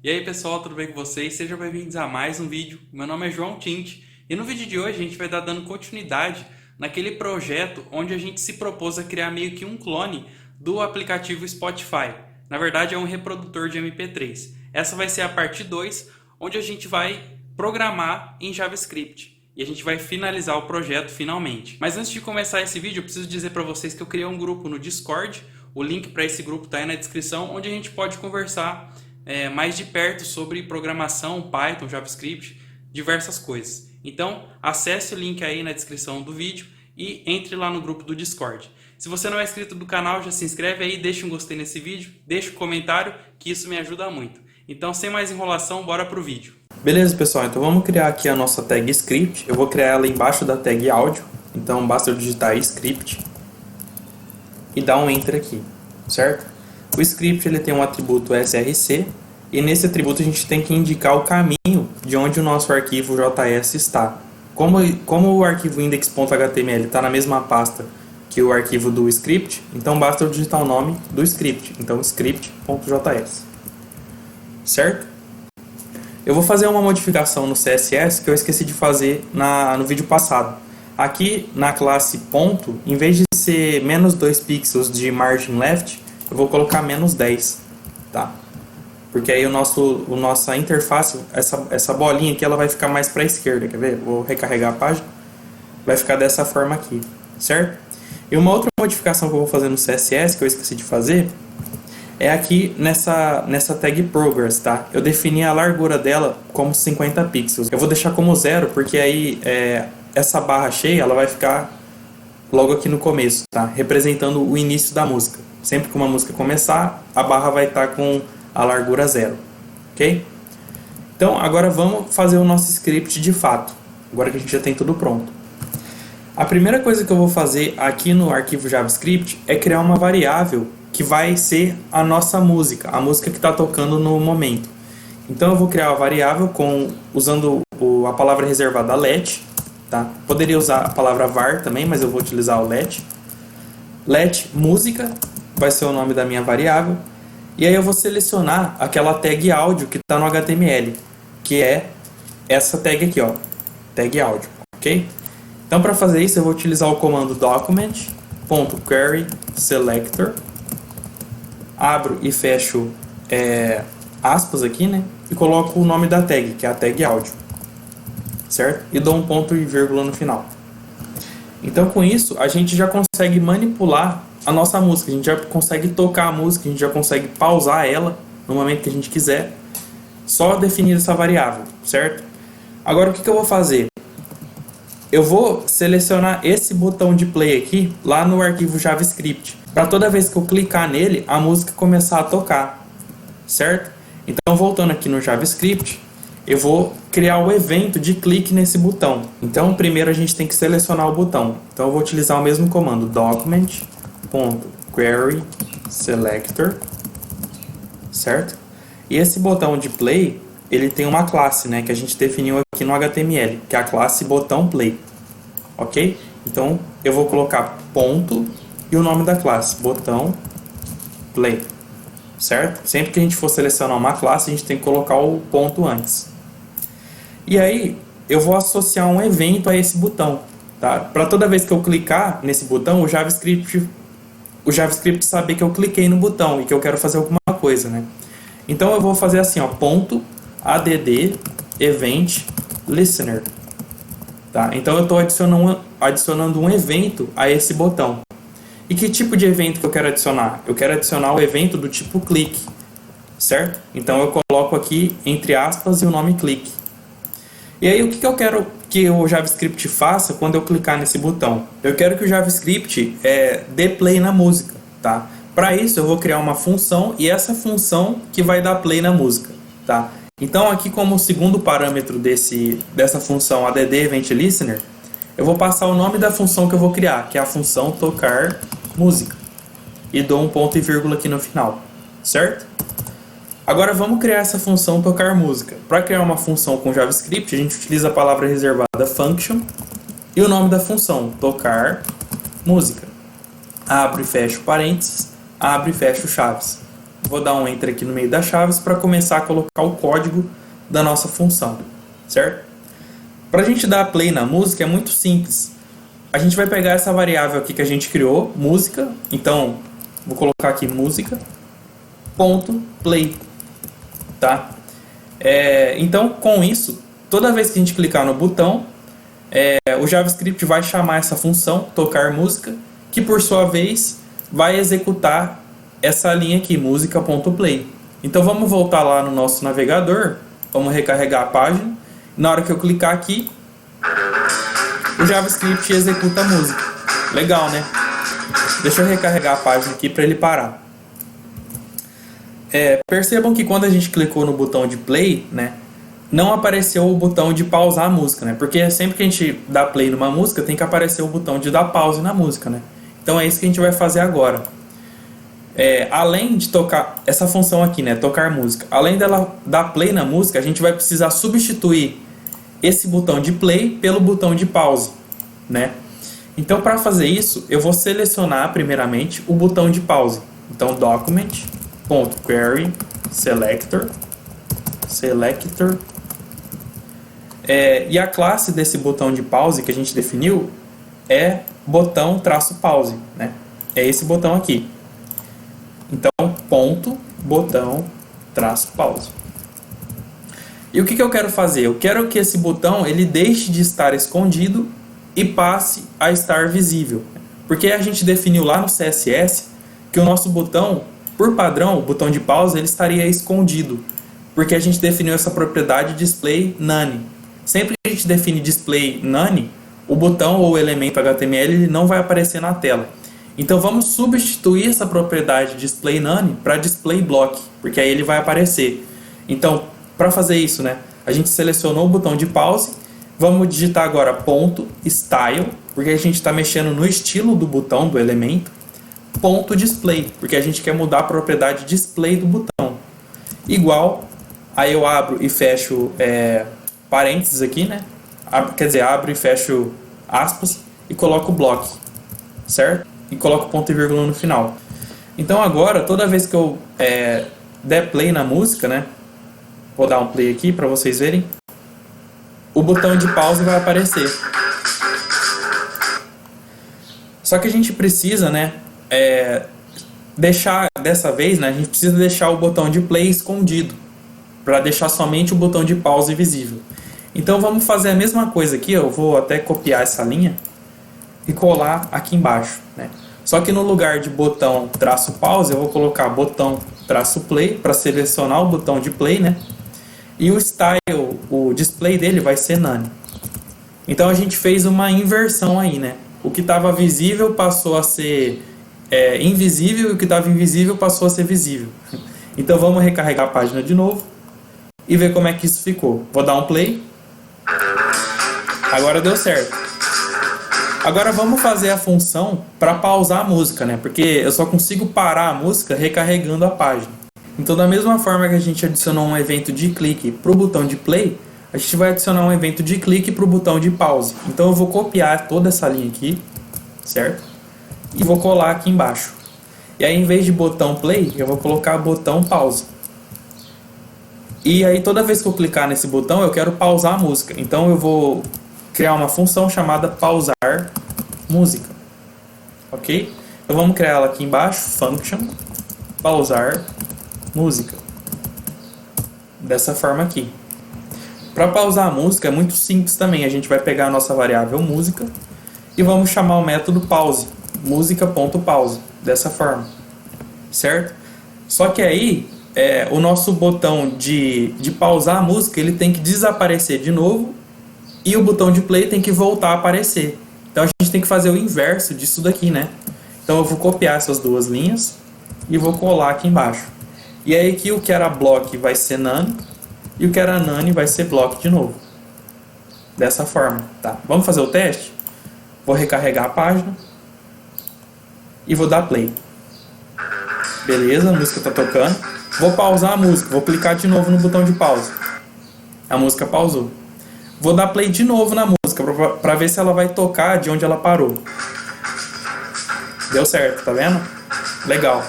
E aí pessoal, tudo bem com vocês? Sejam bem-vindos a mais um vídeo. Meu nome é João Tinte e no vídeo de hoje a gente vai estar dando continuidade naquele projeto onde a gente se propôs a criar meio que um clone do aplicativo Spotify. Na verdade é um reprodutor de MP3. Essa vai ser a parte 2, onde a gente vai programar em JavaScript. E a gente vai finalizar o projeto finalmente. Mas antes de começar esse vídeo, eu preciso dizer para vocês que eu criei um grupo no Discord. O link para esse grupo está aí na descrição, onde a gente pode conversar mais de perto sobre programação, Python, JavaScript, diversas coisas. Então, acesse o link aí na descrição do vídeo e entre lá no grupo do Discord. Se você não é inscrito do canal, já se inscreve aí, deixa um gostei nesse vídeo, deixa um comentário, que isso me ajuda muito. Então, sem mais enrolação, bora pro vídeo. Beleza, pessoal, então vamos criar aqui a nossa tag script. Eu vou criar ela embaixo da tag áudio, então basta eu digitar script e dar um enter aqui, certo? O script ele tem um atributo src e nesse atributo a gente tem que indicar o caminho de onde o nosso arquivo JS está. Como o arquivo index.html está na mesma pasta que o arquivo do script, então basta eu digitar o nome do script, então script.js, certo? Eu vou fazer uma modificação no CSS que eu esqueci de fazer no vídeo passado. Aqui na classe ponto, em vez de ser menos 2 pixels de margin left, eu vou colocar menos 10, tá? Porque aí nossa interface, essa bolinha aqui, ela vai ficar mais para a esquerda, quer ver? Vou recarregar a página, vai ficar dessa forma aqui, certo? E uma outra modificação que eu vou fazer no CSS, que eu esqueci de fazer, é aqui nessa tag progress, tá? Eu defini a largura dela como 50 pixels. Eu vou deixar como 0, porque aí essa barra cheia, ela vai ficar logo aqui no começo, tá? Representando o início da música. Sempre que uma música começar, a barra vai estar com a largura 0, ok? Então, agora vamos fazer o nosso script de fato, agora que a gente já tem tudo pronto. A primeira coisa que eu vou fazer aqui no arquivo JavaScript é criar uma variável que vai ser a nossa música, a música que está tocando no momento. Então eu vou criar uma variável usando a palavra reservada let, tá? Poderia usar a palavra var também, mas eu vou utilizar o let. Let música vai ser o nome da minha variável. E aí eu vou selecionar aquela tag áudio que está no HTML, que é essa tag aqui, ó, tag áudio, ok? Então para fazer isso eu vou utilizar o comando document.querySelector, abro e fecho aspas aqui, né? E coloco o nome da tag, que é a tag áudio, certo? E dou um ponto e vírgula no final. Então com isso a gente já consegue manipular a nossa música, a gente já consegue tocar a música, a gente já consegue pausar ela no momento que a gente quiser, só definir essa variável, certo? Agora o que eu vou fazer? Eu vou selecionar esse botão de play aqui lá no arquivo JavaScript, para toda vez que eu clicar nele, a música começar a tocar, certo? Então voltando aqui no JavaScript, eu vou criar o evento de clique nesse botão. Então primeiro a gente tem que selecionar o botão. Então eu vou utilizar o mesmo comando, document.querySelector, certo? E esse botão de play, ele tem uma classe, né, que a gente definiu aqui no HTML, que é a classe botão play, ok? Então eu vou colocar ponto e o nome da classe, botão play, certo? Sempre que a gente for selecionar uma classe, a gente tem que colocar o ponto antes. E aí eu vou associar um evento a esse botão, tá? Para toda vez que eu clicar nesse botão, o JavaScript saber que eu cliquei no botão e que eu quero fazer alguma coisa, né? Então eu vou fazer assim, ó, ponto add event listener, tá? Então eu estou adicionando um evento a esse botão. E que tipo de evento que eu quero adicionar? Eu quero adicionar o evento do tipo clique, certo? Então eu coloco aqui entre aspas e o nome clique. E aí o que eu quero que o JavaScript faça quando eu clicar nesse botão? Eu quero que o JavaScript dê play na música, tá? Para isso eu vou criar uma função e essa função que vai dar play na música, tá? Então aqui como segundo parâmetro dessa função add event listener, eu vou passar o nome da função que eu vou criar, que é a função tocar música. E dou um ponto e vírgula aqui no final, certo? Agora vamos criar essa função tocar música. Para criar uma função com JavaScript, a gente utiliza a palavra reservada function e o nome da função, tocar música. Abro e fecho parênteses, abre e fecho chaves. Vou dar um Enter aqui no meio das chaves para começar a colocar o código da nossa função, certo? Para a gente dar play na música é muito simples. A gente vai pegar essa variável aqui que a gente criou, música. Então, vou colocar aqui música, ponto, play, tá? Então, com isso, toda vez que a gente clicar no botão, o JavaScript vai chamar essa função, tocar música, que por sua vez vai executar essa linha aqui, música.play. Então vamos voltar lá no nosso navegador, vamos recarregar a página. Na hora que eu clicar aqui, o JavaScript executa a música. Legal, né? Deixa eu recarregar a página aqui para ele parar. Percebam que quando a gente clicou no botão de play, né, não apareceu o botão de pausar a música, né? Porque sempre que a gente dá play numa música, tem que aparecer o botão de dar pause na música, né? Então é isso que a gente vai fazer agora. Além de tocar essa função aqui, né, tocar música, além dela dar play na música, a gente vai precisar substituir esse botão de play pelo botão de pause, né? Então, para fazer isso, eu vou selecionar primeiramente o botão de pause. Então, document.query selector. E a classe desse botão de pause que a gente definiu é botão-pause, né? É esse botão aqui. Então, botão-pause. E o que eu quero fazer? Eu quero que esse botão ele deixe de estar escondido e passe a estar visível. Porque a gente definiu lá no CSS que o nosso botão, por padrão, o botão de pause, ele estaria escondido. Porque a gente definiu essa propriedade display none. Sempre que a gente define display none, o botão ou o elemento HTML ele não vai aparecer na tela. Então vamos substituir essa propriedade display none para display block, porque aí ele vai aparecer. Então, para fazer isso, né, a gente selecionou o botão de pause, vamos digitar agora .style, porque a gente está mexendo no estilo do botão, do elemento, .display, porque a gente quer mudar a propriedade display do botão. Igual, aí eu abro e fecho parênteses aqui, né? Abro e fecho aspas e coloco block, certo? E coloco ponto e vírgula no final. Então agora, toda vez que eu der play na música, né? Vou dar um play aqui para vocês verem. O botão de pause vai aparecer. Só que a gente precisa, né? Deixar, dessa vez, né? A gente precisa deixar o botão de play escondido, para deixar somente o botão de pause visível. Então vamos fazer a mesma coisa aqui. Eu vou até copiar essa linha e colar aqui embaixo, né? Só que no lugar de botão traço pause, eu vou colocar botão traço play para selecionar o botão de play, né? E o style, o display dele vai ser none. Então a gente fez uma inversão aí, né? O que estava visível passou a ser invisível e o que estava invisível passou a ser visível. Então vamos recarregar a página de novo e ver como é que isso ficou. Vou dar um play. Agora deu certo. Agora vamos fazer a função para pausar a música, né? Porque eu só consigo parar a música recarregando a página. Então, da mesma forma que a gente adicionou um evento de clique para o botão de play, a gente vai adicionar um evento de clique para o botão de pause. Então eu vou copiar toda essa linha aqui, certo? E vou colar aqui embaixo. E aí, em vez de botão play, eu vou colocar botão pause. E aí, toda vez que eu clicar nesse botão, eu quero pausar a música. Então eu vou criar uma função chamada pausar música. Ok? Então vamos criar ela aqui embaixo, function pausar música. Dessa forma aqui. Para pausar a música é muito simples também. A gente vai pegar a nossa variável música e vamos chamar o método pause, música.pause, dessa forma, certo? Só que aí o nosso botão de pausar a música ele tem que desaparecer de novo e o botão de play tem que voltar a aparecer. Então a gente tem que fazer o inverso disso daqui, né? Então eu vou copiar essas duas linhas e vou colar aqui embaixo. E aí aqui o que era block vai ser none e o que era none vai ser block de novo. Dessa forma, tá? Vamos fazer o teste? Vou recarregar a página e vou dar play. Beleza, a música está tocando. Vou pausar a música, vou clicar de novo no botão de pause. A música pausou. Vou dar play de novo na música para ver se ela vai tocar de onde ela parou. Deu certo, tá vendo? Legal.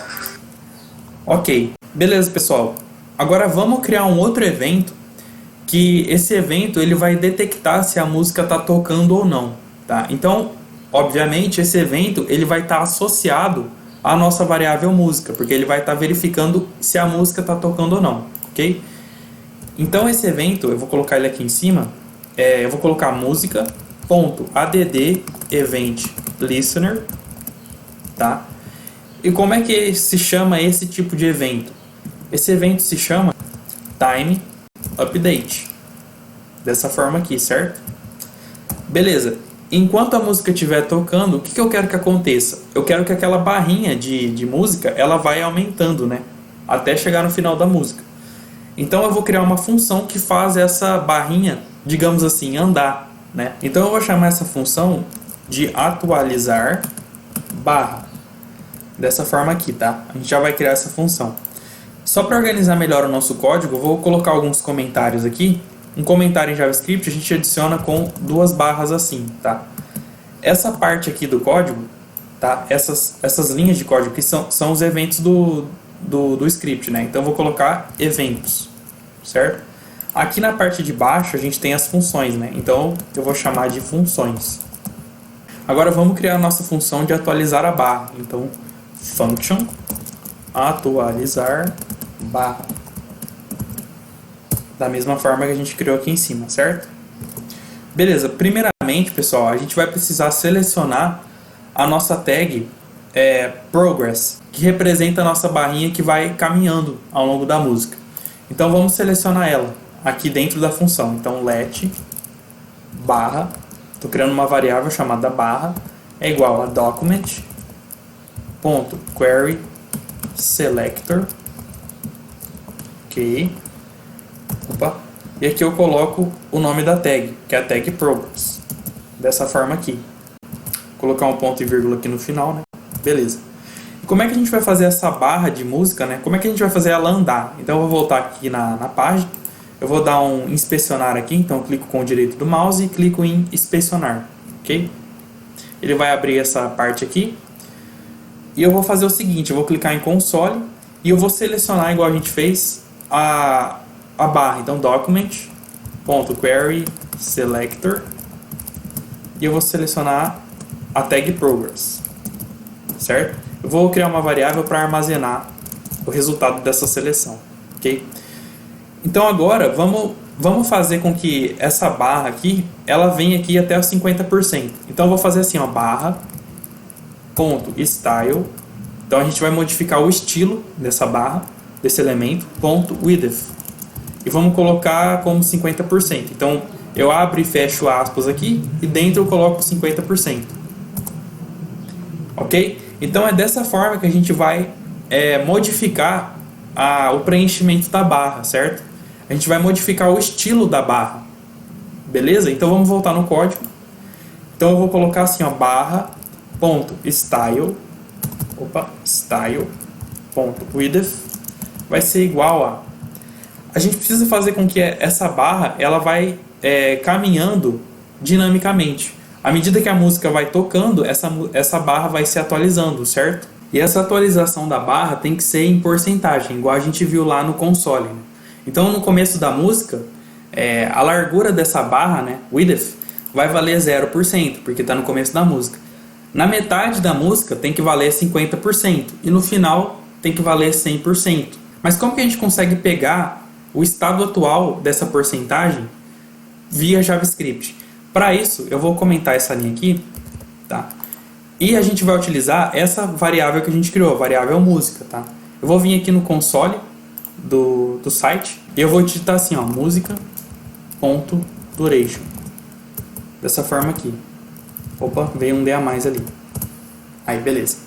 Ok. Beleza, pessoal. Agora vamos criar um outro evento, que esse evento ele vai detectar se a música está tocando ou não, tá? Então, obviamente, esse evento ele vai estar associado à nossa variável música, porque ele vai estar verificando se a música está tocando ou não, ok? Então esse evento, eu vou colocar ele aqui em cima, eu vou colocar música.add event listener, tá? E como é que se chama esse tipo de evento? Esse evento se chama time update, dessa forma aqui, certo? Beleza. Enquanto a música estiver tocando, o que eu quero que aconteça? Eu quero que aquela barrinha de música, ela vai aumentando, né? Até chegar no final da música. Então eu vou criar uma função que faz essa barrinha, digamos assim, andar, né? Então eu vou chamar essa função de atualizar barra. Dessa forma aqui, tá? A gente já vai criar essa função. Só para organizar melhor o nosso código, eu vou colocar alguns comentários aqui. Um comentário em JavaScript a gente adiciona com duas barras assim, tá? Essa parte aqui do código, tá? Essas linhas de código que são os eventos do script, né? Então eu vou colocar eventos, certo? Aqui na parte de baixo a gente tem as funções, né? Então eu vou chamar de funções. Agora vamos criar a nossa função de atualizar a barra. Então function atualizar barra. Da mesma forma que a gente criou aqui em cima, certo? Beleza, primeiramente, pessoal, a gente vai precisar selecionar a nossa tag progress, que representa a nossa barrinha que vai caminhando ao longo da música. Então vamos selecionar ela aqui dentro da função. Então let barra, estou criando uma variável chamada barra, é igual a document.query selector, ok. Opa. E aqui eu coloco o nome da tag, que é a tag progress. Dessa forma aqui. Vou colocar um ponto e vírgula aqui no final, né? Beleza. E como é que a gente vai fazer essa barra de música, né? Como é que a gente vai fazer ela andar? Então eu vou voltar aqui na página. Eu vou dar um inspecionar aqui. Então eu clico com o direito do mouse e clico em inspecionar. Ok? Ele vai abrir essa parte aqui. E eu vou fazer o seguinte. Eu vou clicar em console. E eu vou selecionar, igual a gente fez, a barra. Então document.query selector e eu vou selecionar a tag progress, certo? Eu vou criar uma variável para armazenar o resultado dessa seleção, ok? Então agora vamos fazer com que essa barra aqui ela venha aqui até os 50%. Então eu vou fazer assim, ó, barra ponto style. Então a gente vai modificar o estilo dessa barra, desse elemento, ponto width. E vamos colocar como 50%. Então, eu abro e fecho aspas aqui e dentro eu coloco 50%. Ok? Então, é dessa forma que a gente vai modificar o preenchimento da barra, certo? A gente vai modificar o estilo da barra. Beleza? Então, vamos voltar no código. Então, eu vou colocar assim, ó, barra.style, style.width vai ser igual a gente precisa fazer com que essa barra ela vai caminhando dinamicamente. À medida que a música vai tocando, essa barra vai se atualizando, certo? E essa atualização da barra tem que ser em porcentagem, igual a gente viu lá no console, né? Então, no começo da música, a largura dessa barra, né, width, vai valer 0%, porque está no começo da música. Na metade da música tem que valer 50%, e no final tem que valer 100%. Mas como que a gente consegue pegar o estado atual dessa porcentagem via JavaScript? Para isso, eu vou comentar essa linha aqui, tá? E a gente vai utilizar essa variável que a gente criou, a variável música, tá? Eu vou vir aqui no console do site e eu vou digitar assim, ó, música.duration. Dessa forma aqui. Opa, veio um D a mais ali. Aí, beleza.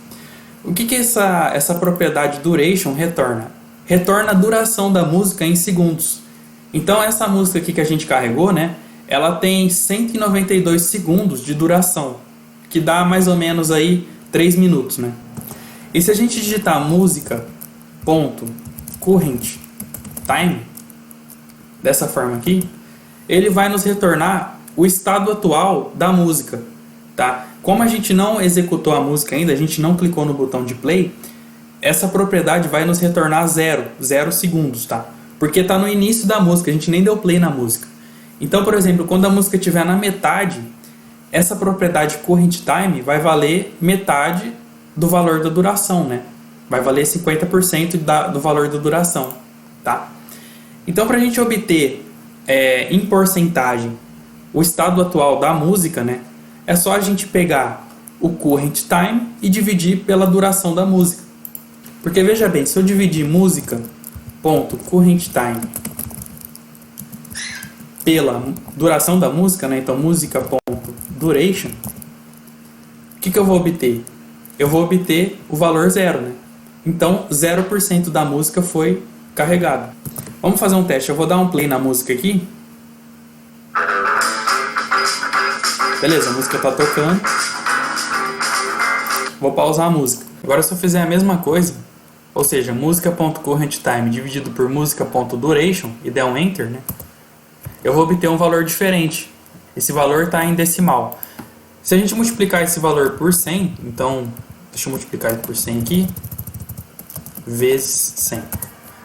O que essa propriedade duration retorna? Retorna a duração da música em segundos. Então essa música aqui que a gente carregou, né, ela tem 192 segundos de duração, que dá mais ou menos aí 3 minutos, né? E se a gente digitar música.current time, dessa forma aqui, ele vai nos retornar o estado atual da música, tá? Como a gente não executou a música ainda, a gente não clicou no botão de play, essa propriedade vai nos retornar 0 segundos, tá? Porque tá no início da música, a gente nem deu play na música. Então, por exemplo, quando a música estiver na metade, essa propriedade current time vai valer metade do valor da duração, né? Vai valer 50% do valor da duração, tá? Então, para a gente obter em porcentagem o estado atual da música, né? É só a gente pegar o current time e dividir pela duração da música. Porque veja bem, se eu dividir música.current time pela duração da música, né? Então música.duration, o que eu vou obter? Eu vou obter o valor 0, né? Então 0% da música foi carregada. Vamos fazer um teste. Eu vou dar um play na música aqui. Beleza, a música está tocando. Vou pausar a música. Agora, se eu fizer a mesma coisa, ou seja, música.currentTime dividido por música.duration e der um Enter, né? Eu vou obter um valor diferente. Esse valor está em decimal. Se a gente multiplicar esse valor por 100, então, deixa eu multiplicar ele por 100 aqui, vezes 100.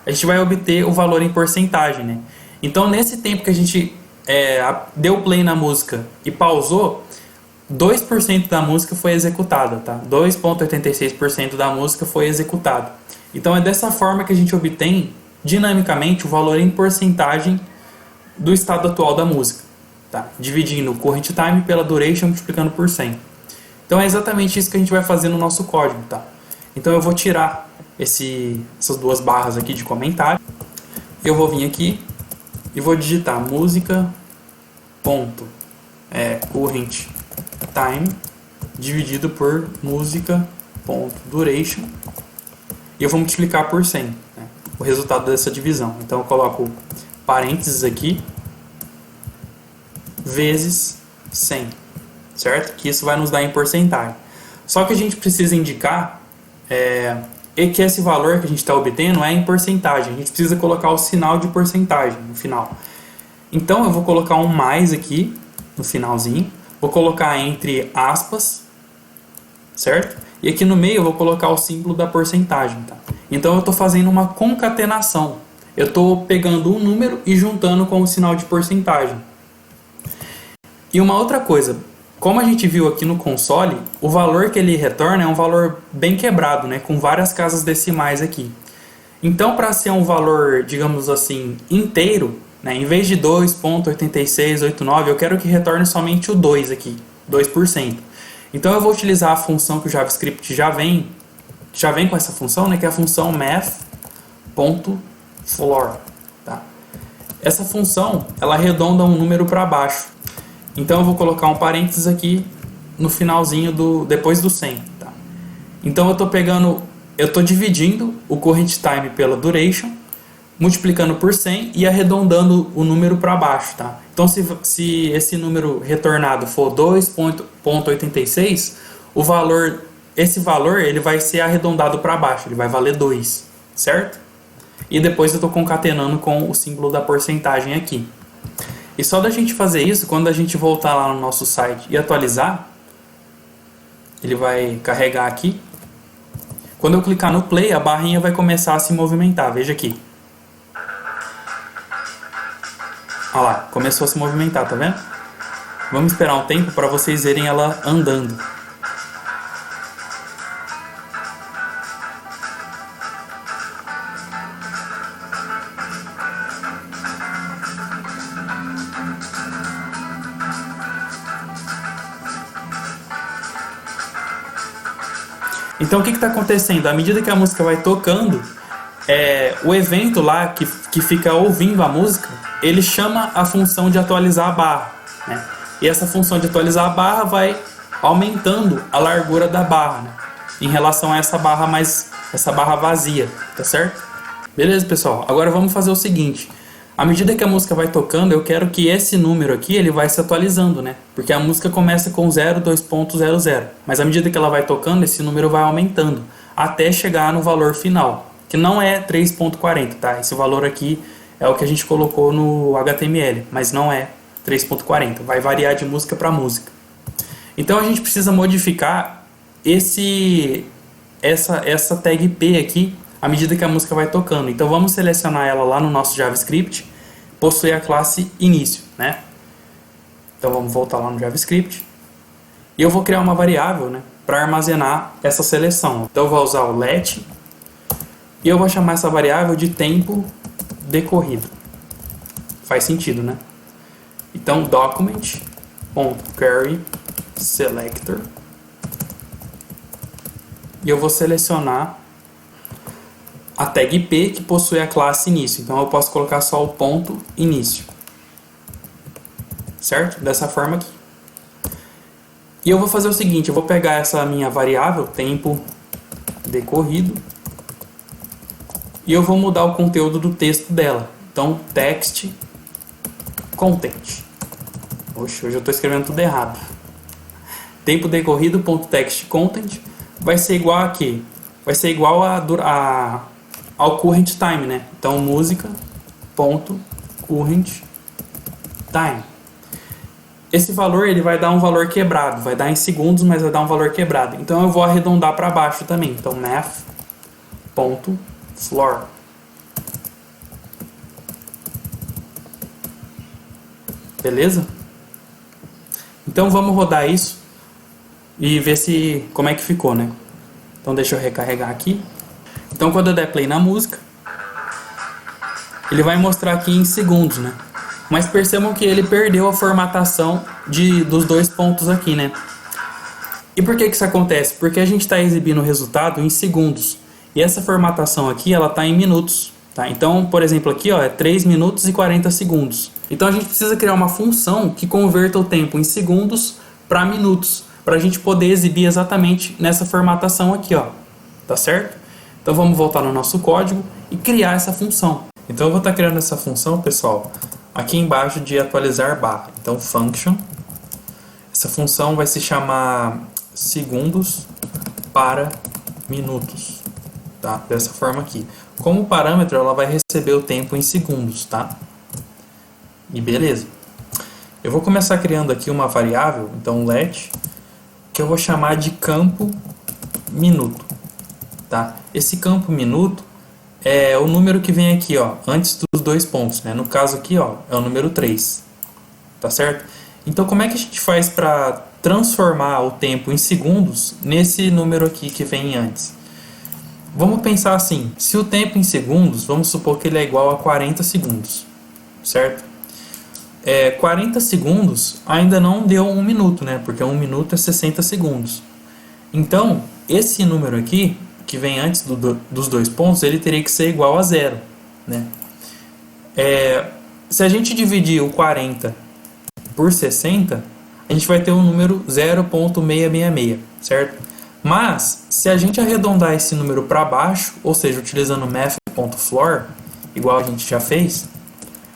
A gente vai obter o valor em porcentagem, né? Então, nesse tempo que a gente deu play na música e pausou, 2% da música foi executada, tá? 2,86% da música foi executada. Então, é dessa forma que a gente obtém, dinamicamente, o valor em porcentagem do estado atual da música, tá? Dividindo o current time pela duration, multiplicando por 100. Então, é exatamente isso que a gente vai fazer no nosso código, tá? Então, eu vou tirar essas duas barras aqui de comentário. Eu vou vir aqui e vou digitar música.current time dividido por música.duration e eu vou multiplicar por 100, né? O resultado dessa divisão. Então eu coloco parênteses aqui vezes 100, certo? Que isso vai nos dar em porcentagem. Só que a gente precisa indicar que esse valor que a gente está obtendo é em porcentagem. A gente precisa colocar o sinal de porcentagem no final. Então eu vou colocar um mais aqui no finalzinho. Vou colocar entre aspas, certo? E aqui no meio eu vou colocar o símbolo da porcentagem, tá? Então eu estou fazendo uma concatenação. Eu estou pegando um número e juntando com o sinal de porcentagem. E uma outra coisa, como a gente viu aqui no console, o valor que ele retorna é um valor bem quebrado, né? Com várias casas decimais aqui. Então, para ser um valor, digamos assim, inteiro, né? Em vez de 2,8689, eu quero que retorne somente o 2 aqui, 2%. Então, eu vou utilizar a função que o JavaScript já vem com essa função, né? Que é a função math.floor. Tá? Essa função, ela arredonda um número para baixo. Então eu vou colocar um parênteses aqui no finalzinho depois do 100, tá? Então eu estou dividindo o current time pela duration, multiplicando por 100 e arredondando o número para baixo, tá? Então se esse número retornado for 2,86, esse valor ele vai ser arredondado para baixo, ele vai valer 2, certo? E depois eu estou concatenando com o símbolo da porcentagem aqui. E só da gente fazer isso, quando a gente voltar lá no nosso site e atualizar, ele vai carregar aqui. Quando eu clicar no play, a barrinha vai começar a se movimentar. Veja aqui. Olha lá, começou a se movimentar, tá vendo? Vamos esperar um tempo para vocês verem ela andando. Então o que está acontecendo? À medida que a música vai tocando, o evento lá que fica ouvindo a música, ele chama a função de atualizar a barra, né? E essa função de atualizar a barra vai aumentando a largura da barra, né? Em relação a essa barra vazia, tá certo? Beleza, pessoal? Agora vamos fazer o seguinte. À medida que a música vai tocando, eu quero que esse número aqui ele vai se atualizando, né? Porque a música começa com 0, 2.00. Mas à medida que ela vai tocando, esse número vai aumentando até chegar no valor final, que não é 3.40, tá? Esse valor aqui é o que a gente colocou no HTML, mas não é 3.40. Vai variar de música para música. Então a gente precisa modificar essa tag P aqui à medida que a música vai tocando. Então vamos selecionar ela lá no nosso JavaScript, possui a classe início, né? Então vamos voltar lá no JavaScript. E eu vou criar uma variável, né, para armazenar essa seleção. Então eu vou usar o let e eu vou chamar essa variável de tempo decorrido. Faz sentido, né? Então document.querySelector e eu vou selecionar a tag P que possui a classe início. Então eu posso colocar só o ponto início. Certo? Dessa forma aqui. E eu vou fazer o seguinte, eu vou pegar essa minha variável, tempo decorrido, e eu vou mudar o conteúdo do texto dela. Então, text content. Oxe, hoje eu estou escrevendo tudo errado. Tempo decorrido.text content vai ser igual a quê? Vai ser igual ao current time, né? Então, música.current time. Esse valor ele vai dar um valor quebrado, vai dar em segundos, mas vai dar um valor quebrado. Então eu vou arredondar para baixo também. Então math.floor. Beleza? Então vamos rodar isso e ver como é que ficou, né? Então deixa eu recarregar aqui. Então quando eu der play na música, ele vai mostrar aqui em segundos, né? Mas percebam que ele perdeu a formatação dos dois pontos aqui, né? E por que isso acontece? Porque a gente está exibindo o resultado em segundos. E essa formatação aqui, ela está em minutos. Tá? Então, por exemplo, aqui ó, é 3 minutos e 40 segundos. Então a gente precisa criar uma função que converta o tempo em segundos para minutos. Para a gente poder exibir exatamente nessa formatação aqui, ó. Tá certo? Então vamos voltar no nosso código e criar essa função. Então eu vou estar criando essa função, pessoal, aqui embaixo de atualizar barra. Então function, essa função vai se chamar segundos para minutos, tá? Dessa forma aqui. Como parâmetro, ela vai receber o tempo em segundos, tá? E beleza. Eu vou começar criando aqui uma variável, então let, que eu vou chamar de campo minuto, tá? Esse campo minuto é o número que vem aqui, ó, antes dos dois pontos, né? No caso aqui, ó, é o número 3, tá certo? Então, como é que a gente faz para transformar o tempo em segundos nesse número aqui que vem antes? Vamos pensar assim, se o tempo em segundos, vamos supor que ele é igual a 40 segundos, certo? 40 segundos ainda não deu 1 minuto, né? Porque 1 minuto é 60 segundos. Então, esse número aqui, que vem antes dos dois pontos, ele teria que ser igual a 0, né? Se a gente dividir o 40 por 60, a gente vai ter um número 0.666, certo? Mas, se a gente arredondar esse número para baixo, ou seja, utilizando math.floor, igual a gente já fez,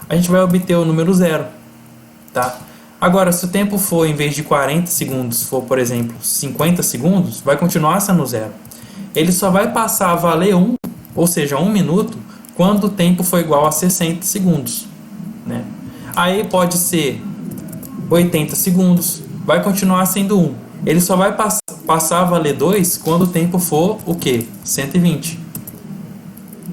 a gente vai obter o número 0, tá? Agora, se o tempo for, em vez de 40 segundos, for, por exemplo, 50 segundos, vai continuar sendo 0. Ele só vai passar a valer 1, ou seja, 1 minuto, quando o tempo for igual a 60 segundos, né? Aí pode ser 80 segundos, vai continuar sendo 1. Ele só vai passar a valer 2 quando o tempo for o quê? 120.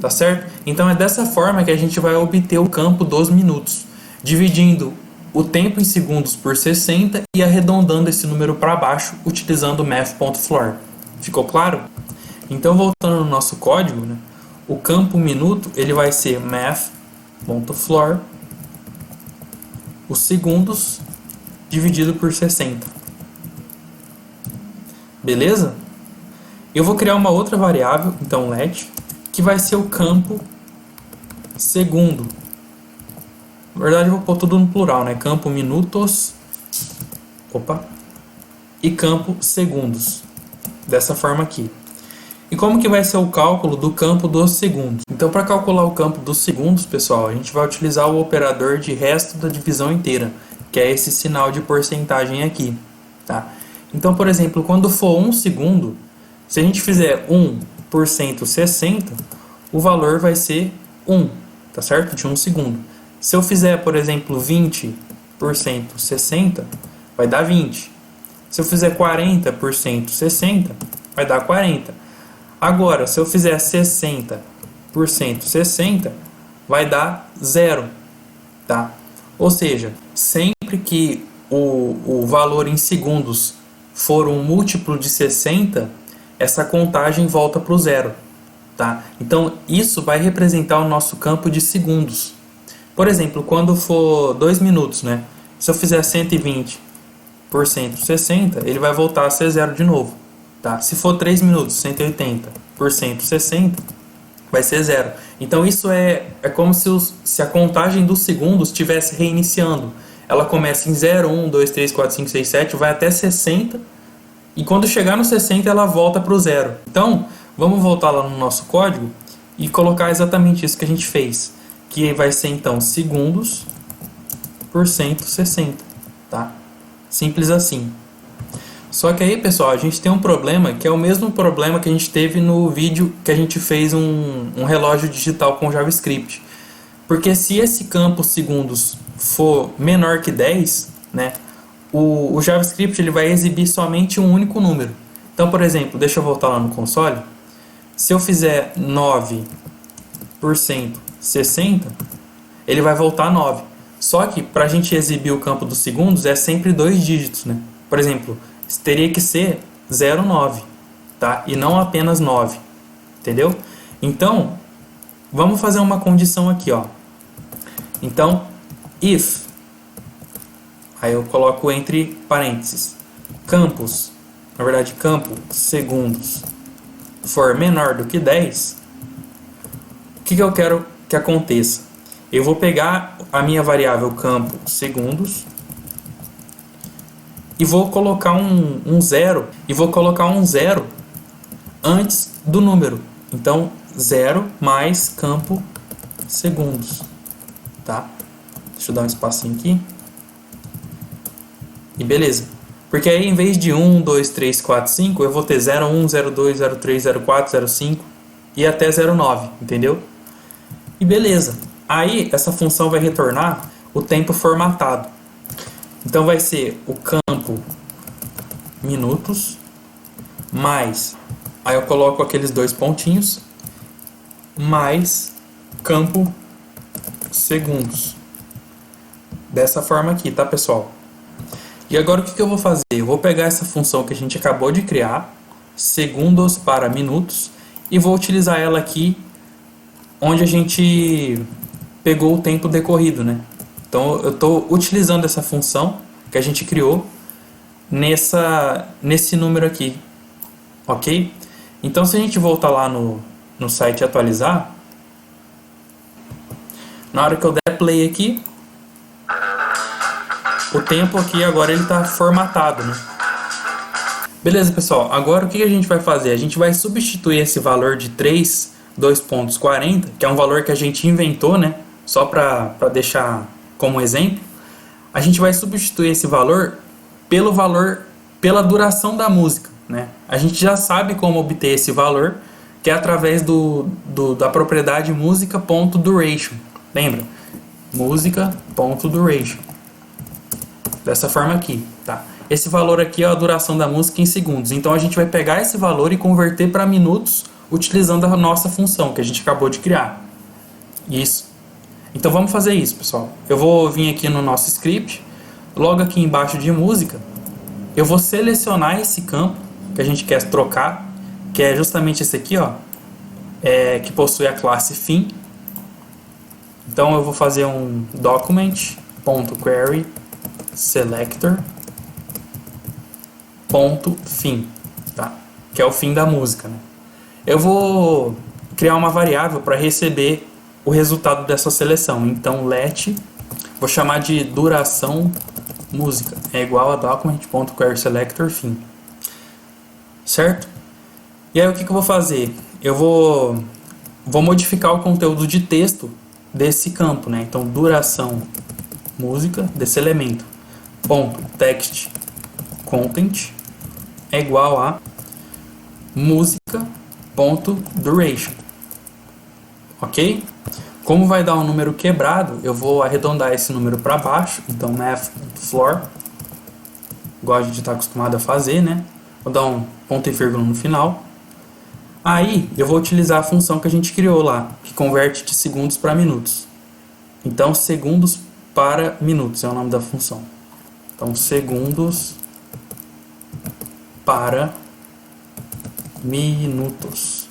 Tá certo? Então é dessa forma que a gente vai obter o campo dos minutos, dividindo o tempo em segundos por 60 e arredondando esse número para baixo utilizando math.floor. Ficou claro? Então, voltando no nosso código, né, o campo minuto ele vai ser math.floor, os segundos dividido por 60. Beleza? Eu vou criar uma outra variável, então let, que vai ser o campo segundo. Na verdade, eu vou pôr tudo no plural, né? Campo minutos, e campo segundos. Dessa forma aqui. E como que vai ser o cálculo do campo dos segundos? Então, para calcular o campo dos segundos, pessoal, a gente vai utilizar o operador de resto da divisão inteira, que é esse sinal de porcentagem aqui, tá? Então, por exemplo, quando for 1 segundo, se a gente fizer 1 por 160, o valor vai ser 1, tá certo? De 1 segundo. Se eu fizer, por exemplo, 20 por 160, vai dar 20. Se eu fizer 40 por 160, vai dar 40. Agora, se eu fizer 60%, 60, vai dar 0, tá? Ou seja, sempre que o valor em segundos for um múltiplo de 60, essa contagem volta para o zero, tá? Então, isso vai representar o nosso campo de segundos. Por exemplo, quando for 2 minutos, né? Se eu fizer 120% 60, ele vai voltar a ser zero de novo, tá? Se for 3 minutos, 180% 60, vai ser zero. Então isso é como se a contagem dos segundos estivesse reiniciando. Ela começa em 0, 1, 2, 3, 4, 5, 6, 7, vai até 60, e quando chegar no 60 ela volta para o zero. Então, vamos voltar lá no nosso código e colocar exatamente isso que a gente fez, que vai ser então segundos por 160, tá? Simples assim. Só que aí, pessoal, a gente tem um problema que é o mesmo problema que a gente teve no vídeo que a gente fez um relógio digital com JavaScript. Porque se esse campo segundos for menor que 10, né, o JavaScript ele vai exibir somente um único número. Então, por exemplo, deixa eu voltar lá no console. Se eu fizer 9% 60, ele vai voltar a 9. Só que para a gente exibir o campo dos segundos é sempre 2 dígitos, né? Por exemplo, teria que ser 0,9, tá? E não apenas 9, entendeu? Então, vamos fazer uma condição aqui, ó. Então, if, aí eu coloco entre parênteses, campos, na verdade campo segundos, for menor do que 10, o que eu quero que aconteça? Eu vou pegar a minha variável campo segundos e vou colocar um zero, e vou colocar um zero antes do número. Então, 0 mais campo segundos, tá? Deixa eu dar um espacinho aqui. E beleza. Porque aí, em vez de 1, 2, 3, 4, 5, eu vou ter 0, 1, 0, 2, 0, 3, 0, 4, 0, 5 e até 0, 9, entendeu? E beleza. Aí, essa função vai retornar o tempo formatado. Então, vai ser o campo minutos mais, aí eu coloco aqueles 2 pontinhos, mais campo segundos. Dessa forma aqui, tá, pessoal? E agora o que eu vou fazer? Eu vou pegar essa função que a gente acabou de criar, segundos para minutos, e vou utilizar ela aqui onde a gente pegou o tempo decorrido, né? Então eu estou utilizando essa função que a gente criou nesse número aqui, ok? Então se a gente voltar lá no site e atualizar, na hora que eu der play aqui, o tempo aqui agora ele está formatado, né? Beleza, pessoal, agora o que a gente vai fazer? A gente vai substituir esse valor de 3,2.40, que é um valor que a gente inventou, né? Só para deixar como exemplo, a gente vai substituir esse valor pela duração da música, né? A gente já sabe como obter esse valor, que é através da propriedade música.duration. Lembra? Música.duration. Dessa forma aqui, tá? Esse valor aqui é a duração da música em segundos. Então a gente vai pegar esse valor e converter para minutos utilizando a nossa função que a gente acabou de criar. Isso. Então vamos fazer isso, pessoal. Eu vou vir aqui no nosso script, logo aqui embaixo de música, eu vou selecionar esse campo que a gente quer trocar, que é justamente esse aqui, ó, que possui a classe fim. Então eu vou fazer um document.query selector .fim, tá? Que é o fim da música, né? Eu vou criar uma variável para receber o resultado dessa seleção. Então let, vou chamar de duração música, é igual a document.querySelector fim, certo? E aí o que eu vou fazer? Eu vou modificar o conteúdo de texto desse campo, né? Então duração música desse elemento ponto text content é igual a música.duration, ok? Como vai dar um número quebrado, eu vou arredondar esse número para baixo, então math.floor, igual a gente está acostumado a fazer, né? Vou dar um ponto e vírgula no final. Aí eu vou utilizar a função que a gente criou lá, que converte de segundos para minutos. Então, segundos para minutos é o nome da função. Então, segundos para minutos.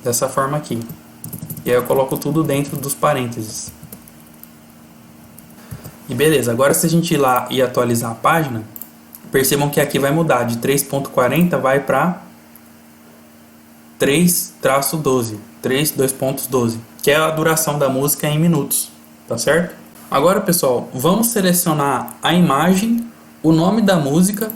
Dessa forma aqui. E aí eu coloco tudo dentro dos parênteses. E beleza, agora se a gente ir lá e atualizar a página, percebam que aqui vai mudar, de 3.40 vai para 3-12, 3:2.12, que é a duração da música em minutos, tá certo? Agora, pessoal, vamos selecionar a imagem, o nome da música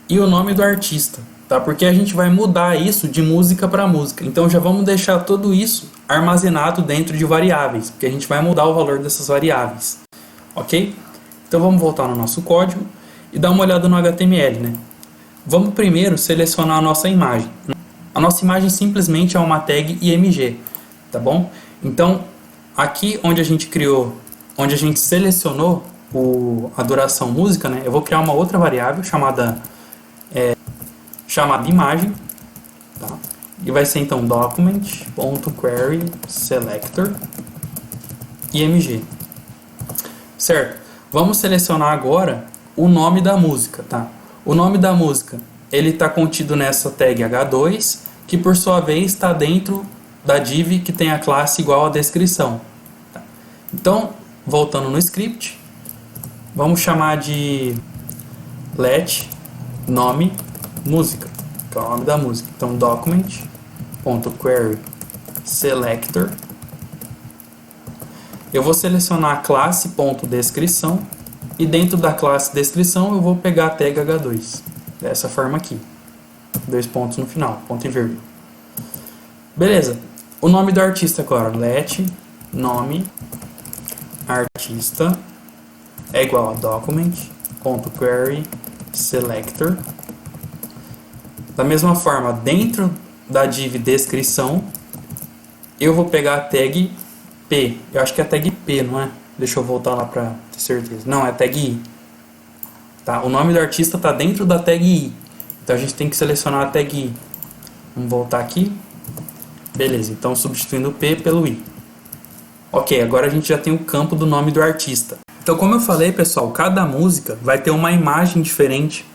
e o nome do artista, tá? Porque a gente vai mudar isso de música para música. Então já vamos deixar tudo isso armazenado dentro de variáveis, porque a gente vai mudar o valor dessas variáveis, ok? Então vamos voltar no nosso código e dar uma olhada no HTML, né? Vamos primeiro selecionar a nossa imagem. A nossa imagem simplesmente é uma tag IMG, tá bom? Então, aqui onde a gente criou, onde a gente selecionou a duração música, né? Eu vou criar uma outra variável chamada imagem, tá? E vai ser então document.querySelector img. Certo? Vamos selecionar agora o nome da música, tá? O nome da música, ele está contido nessa tag h2, que por sua vez está dentro da div que tem a classe igual à descrição. Tá? Então, voltando no script, vamos chamar de let nome música, que é o nome da música. Então, document.querySelector. Eu vou selecionar a classe.descrição e dentro da classe descrição eu vou pegar a tag h2, dessa forma aqui. 2 pontos no final, ponto e vírgula. Beleza. O nome do artista agora, let nome artista é igual a document.querySelector. Da mesma forma, dentro da div descrição, eu vou pegar a tag P. Eu acho que é a tag P, não é? Deixa eu voltar lá para ter certeza. Não, é a tag I. Tá? O nome do artista está dentro da tag I. Então a gente tem que selecionar a tag I. Vamos voltar aqui. Beleza, então substituindo o P pelo I. Ok, agora a gente já tem o campo do nome do artista. Então, como eu falei, pessoal, cada música vai ter uma imagem diferente,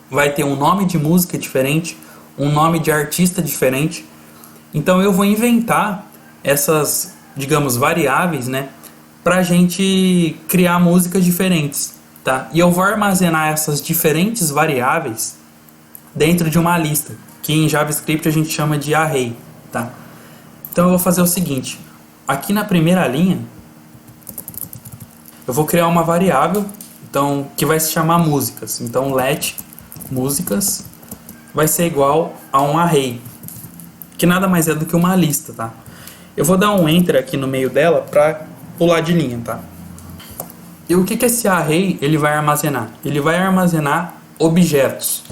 vai ter um nome de música diferente, um nome de artista diferente. Então eu vou inventar essas, digamos, variáveis, né, pra gente criar músicas diferentes, tá? E eu vou armazenar essas diferentes variáveis dentro de uma lista, que em JavaScript a gente chama de array, tá? Então eu vou fazer o seguinte, aqui na primeira linha, eu vou criar uma variável, então, que vai se chamar músicas. Então let músicas vai ser igual a um array, que nada mais é do que uma lista, tá? Eu vou dar um enter aqui no meio dela para pular de linha, tá? E o que esse array ele vai armazenar? Ele vai armazenar objetos.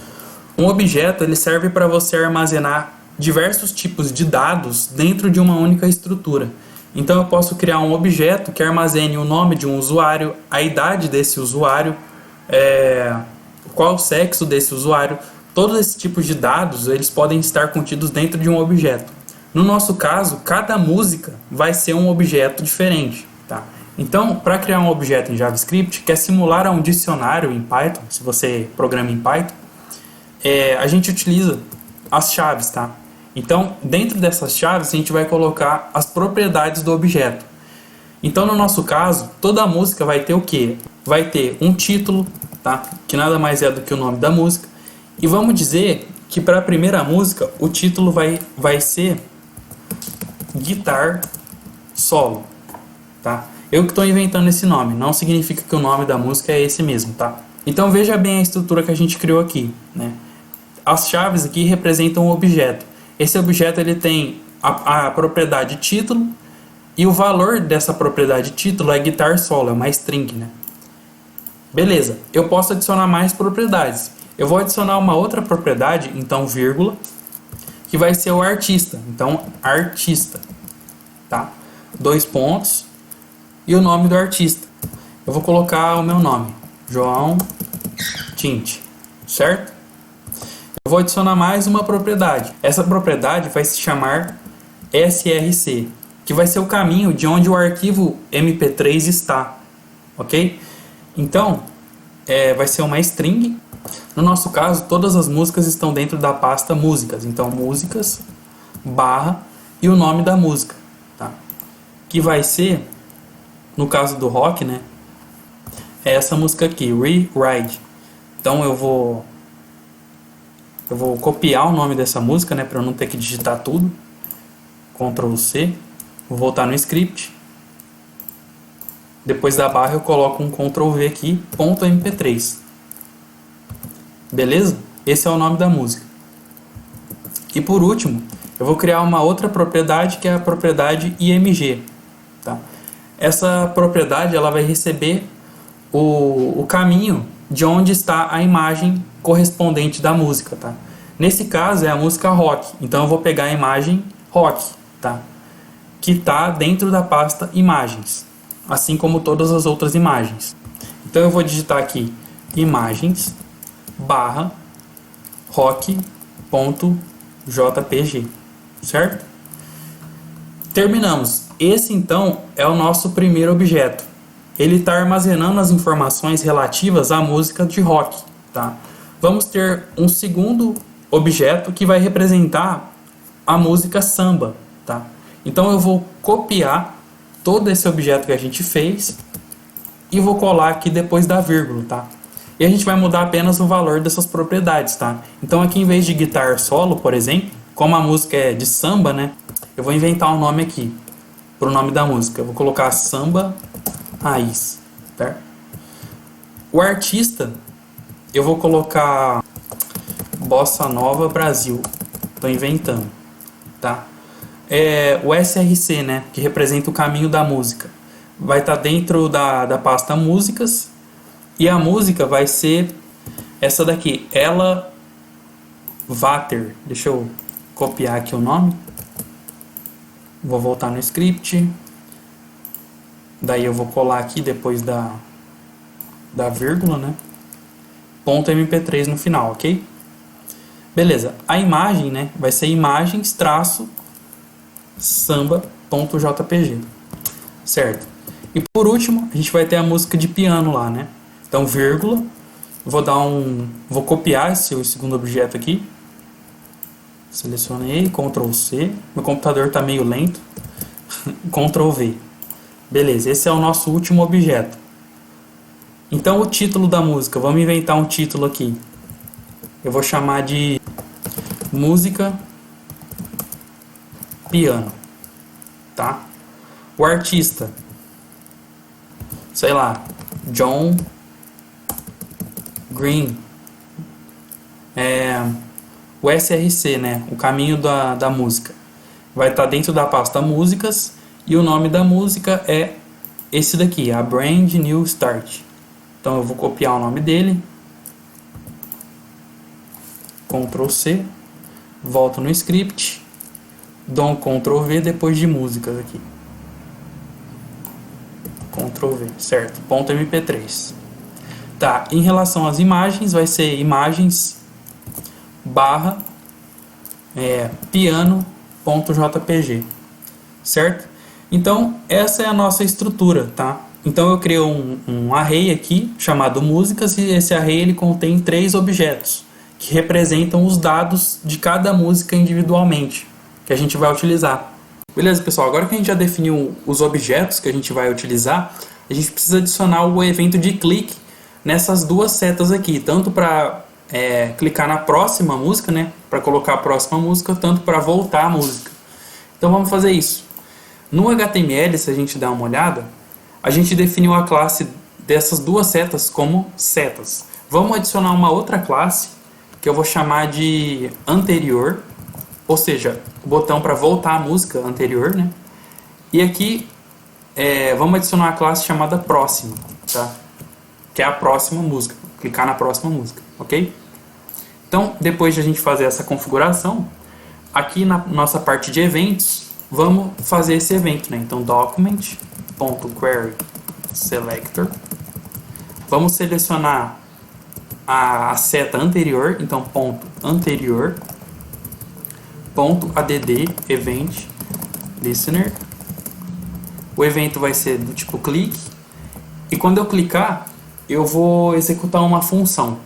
Um objeto ele serve para você armazenar diversos tipos de dados dentro de uma única estrutura. Então eu posso criar um objeto que armazene o nome de um usuário, a idade desse usuário, qual o sexo desse usuário. Todos esses tipos de dados eles podem estar contidos dentro de um objeto. No nosso caso, cada música vai ser um objeto diferente, tá? Então, para criar um objeto em JavaScript, que é simular a um dicionário em Python, se você programa em Python, a gente utiliza as chaves, tá? Então, dentro dessas chaves, a gente vai colocar as propriedades do objeto. Então, no nosso caso, toda música vai ter o quê? Vai ter um título, tá? Que nada mais é do que o nome da música. E vamos dizer que para a primeira música, o título vai ser Guitar Solo, tá? Eu que estou inventando esse nome, não significa que o nome da música é esse mesmo, tá? Então veja bem a estrutura que a gente criou aqui, né? As chaves aqui representam um objeto. Esse objeto ele tem a propriedade título e o valor dessa propriedade título é Guitar Solo, é uma string, né? Beleza, eu posso adicionar mais propriedades. Eu vou adicionar uma outra propriedade, então vírgula, que vai ser o artista. Então, artista, tá? 2 pontos e o nome do artista. Eu vou colocar o meu nome, João Tint, certo? Eu eu vou adicionar mais uma propriedade. Essa propriedade vai se chamar src, que vai ser o caminho de onde o arquivo MP3 está, ok? Então, vai ser uma string. No nosso caso, todas as músicas estão dentro da pasta músicas. Então, músicas, barra e o nome da música, tá? Que vai ser, no caso do rock, né? É essa música aqui, Rewrite. Então, eu vou copiar o nome dessa música, né? Para eu não ter que digitar tudo. Ctrl C. Vou voltar no script. Depois da barra eu coloco um Ctrl V aqui, .mp3. Beleza? Esse é o nome da música. E por último, eu vou criar uma outra propriedade, que é a propriedade img. Tá? Essa propriedade ela vai receber o caminho de onde está a imagem correspondente da música. Tá? Nesse caso é a música rock. Então eu vou pegar a imagem rock, tá? Que está dentro da pasta imagens, assim como todas as outras imagens. Então eu vou digitar aqui imagens barra rock.jpg, certo? Terminamos. Esse então é o nosso primeiro objeto. Ele está armazenando as informações relativas à música de rock, tá? Vamos ter um segundo objeto que vai representar a música samba, tá? Então eu vou copiar todo esse objeto que a gente fez e vou colar aqui depois da vírgula, tá? E a gente vai mudar apenas o valor dessas propriedades, tá? Então aqui, em vez de guitar solo, por exemplo, como a música é de samba, né? Eu vou inventar um nome aqui pro nome da música. Eu vou colocar samba raiz, tá? O artista eu vou colocar Bossa Nova Brasil. Tô inventando, tá? O src, né? Que representa o caminho da música. Vai estar dentro da pasta músicas. E a música vai ser essa daqui, Ella Vater. Deixa eu copiar aqui o nome. Vou voltar no script. Daí eu vou colar aqui depois da vírgula, né? .mp3 no final, ok? Beleza. A imagem, né? Vai ser imagens traço samba.jpg. Certo? E por último, a gente vai ter a música de piano lá, né? Então, vírgula, vou copiar esse segundo objeto aqui. Selecionei, Ctrl C. Meu computador está meio lento. Ctrl V. Beleza, esse é o nosso último objeto. Então, o título da música, vamos inventar um título aqui. Eu vou chamar de música piano, tá? O artista, sei lá, John Green. O src, né? O caminho da música. Vai estar dentro da pasta músicas. E o nome da música é esse daqui, a Brand New Start. Então eu vou copiar o nome dele. Ctrl C. Volto no script. Dou um Ctrl V depois de músicas aqui. Ctrl V, certo. .mp3. Tá, em relação às imagens, vai ser imagens barra piano.jpg, certo? Então, essa é a nossa estrutura, tá? Então, eu criei um array aqui, chamado músicas, e esse array ele contém 3 objetos, que representam os dados de cada música individualmente, que a gente vai utilizar. Beleza, pessoal? Agora que a gente já definiu os objetos que a gente vai utilizar, a gente precisa adicionar o evento de clique nessas duas setas aqui, tanto para clicar na próxima música, né, para colocar a próxima música, tanto para voltar a música. Então vamos fazer isso. No HTML, se a gente dar uma olhada, a gente definiu a classe dessas duas setas como setas. Vamos adicionar uma outra classe que eu vou chamar de anterior, ou seja, o botão para voltar a música anterior, né? E aqui vamos adicionar a classe chamada próxima, tá? Que é a próxima música. Clicar na próxima música, ok? Então, depois de a gente fazer essa configuração, aqui na nossa parte de eventos, vamos fazer esse evento, né? Então, document.query selector. Vamos selecionar a seta anterior, então ponto anterior, ponto add event listener. O evento vai ser do tipo clique, e quando eu clicar, eu vou executar uma função.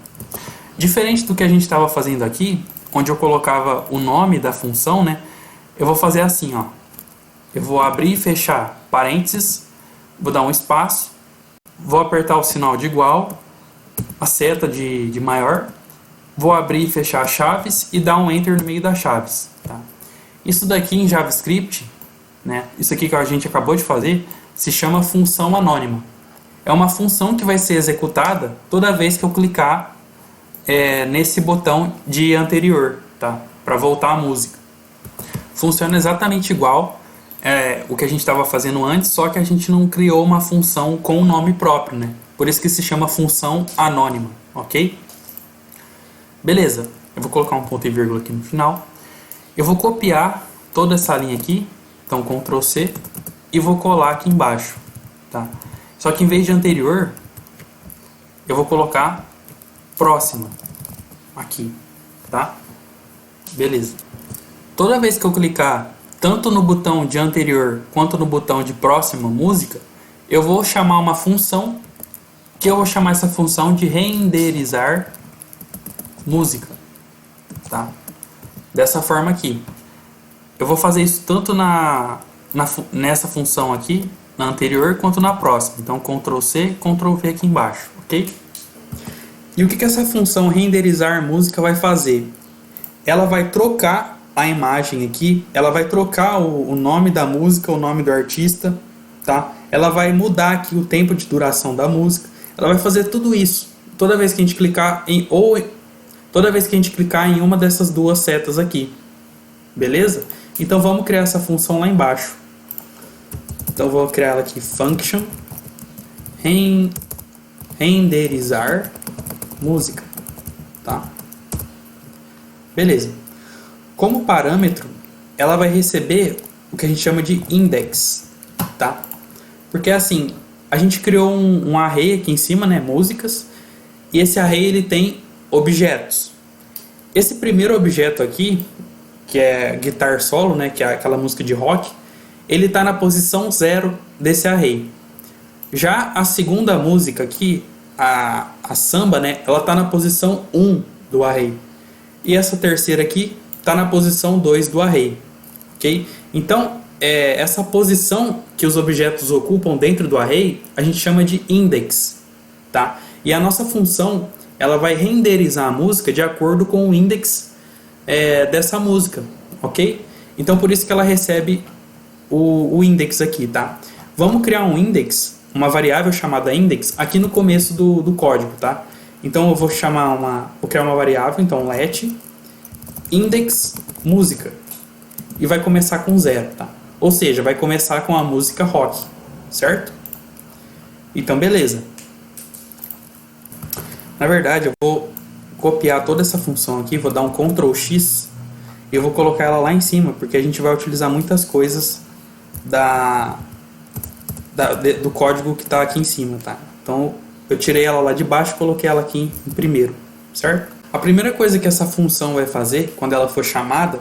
Diferente do que a gente estava fazendo aqui, onde eu colocava o nome da função, né? Eu vou fazer assim, ó. Eu vou abrir e fechar parênteses, vou dar um espaço, vou apertar o sinal de igual, a seta de maior, vou abrir e fechar chaves e dar um enter no meio das chaves. Tá? Isso daqui em JavaScript, né? Isso aqui que a gente acabou de fazer, se chama função anônima. É uma função que vai ser executada toda vez que eu clicar nesse botão de anterior, tá? Para voltar a música. Funciona exatamente igual o que a gente estava fazendo antes, só que a gente não criou uma função com um nome próprio, né? Por isso que se chama função anônima, ok? Beleza, eu vou colocar um ponto e vírgula aqui no final. Eu vou copiar toda essa linha aqui, então Ctrl C, e vou colar aqui embaixo, tá? Só que em vez de anterior, eu vou colocar próxima, aqui, tá? Beleza. Toda vez que eu clicar tanto no botão de anterior quanto no botão de próxima música, eu vou chamar uma função, que eu vou chamar essa função de renderizar música, tá? Dessa forma aqui. Eu vou fazer isso tanto nessa função aqui, na anterior, quanto na próxima. Então, Ctrl C, Ctrl V aqui embaixo, ok? E o que essa função renderizar música vai fazer? Ela vai trocar a imagem aqui, ela vai trocar o nome da música, o nome do artista, tá? Ela vai mudar aqui o tempo de duração da música, ela vai fazer tudo isso toda vez que a gente clicar em uma dessas duas setas aqui, beleza? Então vamos criar essa função lá embaixo. Então vou criar ela aqui, function renderizar música, tá? Beleza. Como parâmetro, ela vai receber o que a gente chama de index, tá? Porque assim, a gente criou um array aqui em cima, né, músicas, e esse array ele tem objetos. Esse primeiro objeto aqui, que é guitar solo, né, que é aquela música de rock, ele está na posição 0 desse array. Já a segunda música aqui, a samba, né, ela está na posição 1 do array. E essa terceira aqui está na posição 2 do array, ok? Então, essa posição que os objetos ocupam dentro do array, a gente chama de index, tá? E a nossa função, ela vai renderizar a música de acordo com o index dessa música, ok? Então, por isso que ela recebe o index aqui, tá? Vamos criar um index, uma variável chamada index, aqui no começo do código, tá? Então, eu vou criar uma variável, então, let index música, e vai começar com 0, tá? Ou seja, vai começar com a música rock, certo? Então, beleza. Na verdade, eu vou copiar toda essa função aqui, vou dar um Ctrl X e eu vou colocar ela lá em cima, porque a gente vai utilizar muitas coisas do código que está aqui em cima, tá? Então, eu tirei ela lá de baixo e coloquei ela aqui em primeiro, certo? A primeira coisa que essa função vai fazer, quando ela for chamada,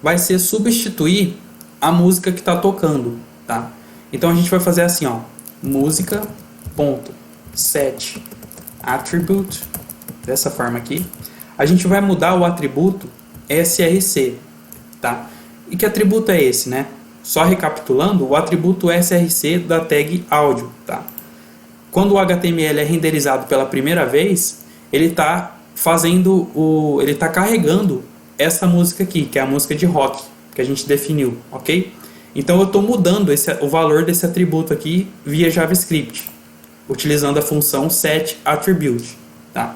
vai ser substituir a música que está tocando, tá? Então a gente vai fazer assim, ó, música.set attribute, dessa forma aqui. A gente vai mudar o atributo src, tá? E que atributo é esse, né? Só recapitulando, o atributo src da tag áudio, tá? Quando o HTML é renderizado pela primeira vez, ele está carregando essa música aqui, que é a música de rock, que a gente definiu, ok? Então eu estou mudando o valor desse atributo aqui via JavaScript, utilizando a função setAttribute, tá?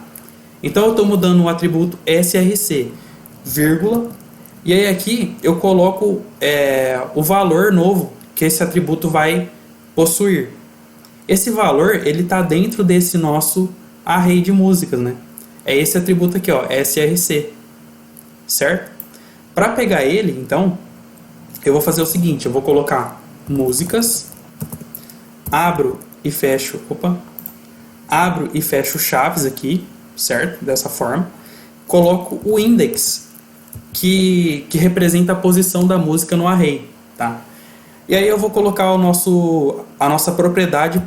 Então eu estou mudando o atributo src, vírgula, e aí aqui eu coloco o valor novo que esse atributo vai possuir. Esse valor, ele está dentro desse nosso array de músicas, né? É esse atributo aqui, ó, src, certo? Para pegar ele, então, eu vou fazer o seguinte, eu vou colocar músicas, abro e fecho chaves aqui, certo? Dessa forma. Coloco o index, que representa a posição da música no array, tá? E aí eu vou colocar a nossa propriedade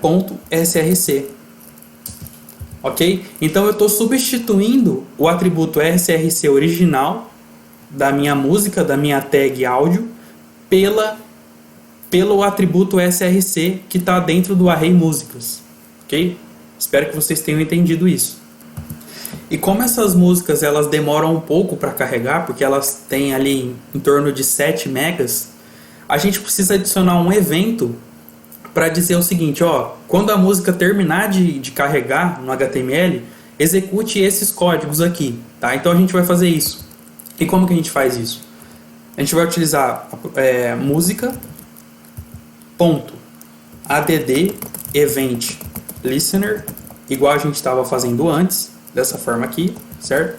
.src, ok? Então eu estou substituindo o atributo src original da minha música, da minha tag áudio, pelo atributo src que está dentro do array músicas, ok? Espero que vocês tenham entendido isso. E como essas músicas elas demoram um pouco para carregar, porque elas têm ali em torno de 7 megas, a gente precisa adicionar um evento para dizer o seguinte, ó, quando a música terminar de carregar no HTML, execute esses códigos aqui, tá? Então a gente vai fazer isso. E como que a gente faz isso? A gente vai utilizar música.add event listener, igual a gente estava fazendo antes, dessa forma aqui, certo?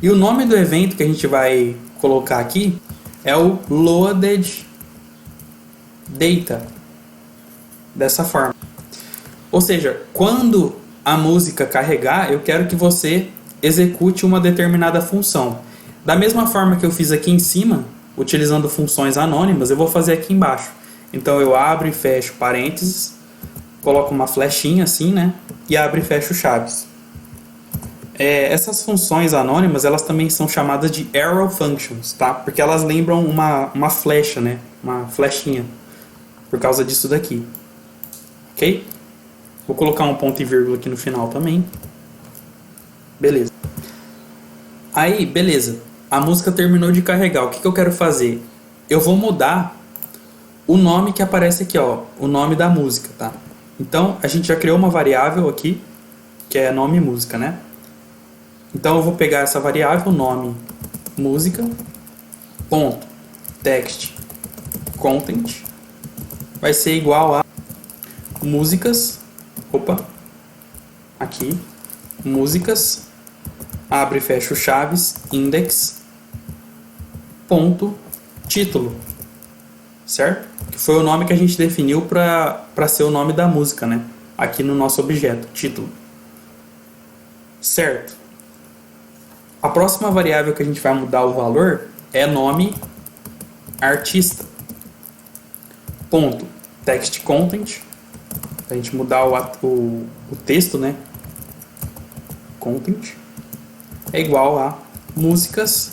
E o nome do evento que a gente vai colocar aqui é o loaded data, dessa forma. Ou seja, quando a música carregar, eu quero que você execute uma determinada função. Da mesma forma que eu fiz aqui em cima, utilizando funções anônimas, eu vou fazer aqui embaixo. Então eu abro e fecho parênteses, coloco uma flechinha assim, né? E abro e fecho chaves. Essas funções anônimas, elas também são chamadas de arrow functions, tá? Porque elas lembram uma flecha, né? Uma flechinha, por causa disso daqui. Ok? Vou colocar um ponto e vírgula aqui no final também. Beleza. Aí, beleza. A música terminou de carregar. O que eu quero fazer? Eu vou mudar o nome que aparece aqui, ó. O nome da música, tá? Então, a gente já criou uma variável aqui, que é nome música, né? Então eu vou pegar essa variável, nome música, ponto, text, content, vai ser igual a músicas, aqui, músicas, abre e fecha chaves, index, ponto, título, certo? Que foi o nome que a gente definiu para ser o nome da música, né? Aqui no nosso objeto, título. Certo. A próxima variável que a gente vai mudar o valor é nome artista. Ponto text content. Pra gente mudar o texto, né? Content. É igual a músicas.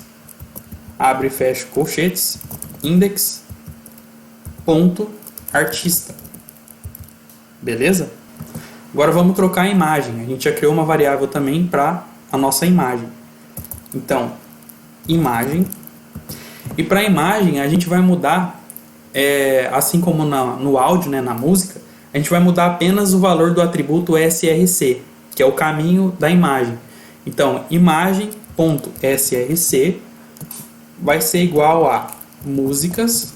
Abre e fecha colchetes. Index. Ponto artista. Beleza? Agora vamos trocar a imagem. A gente já criou uma variável também para a nossa imagem. Então, imagem. E para a imagem, a gente vai mudar, assim como no áudio, né, na música, a gente vai mudar apenas o valor do atributo src, que é o caminho da imagem. Então, imagem.src vai ser igual a músicas,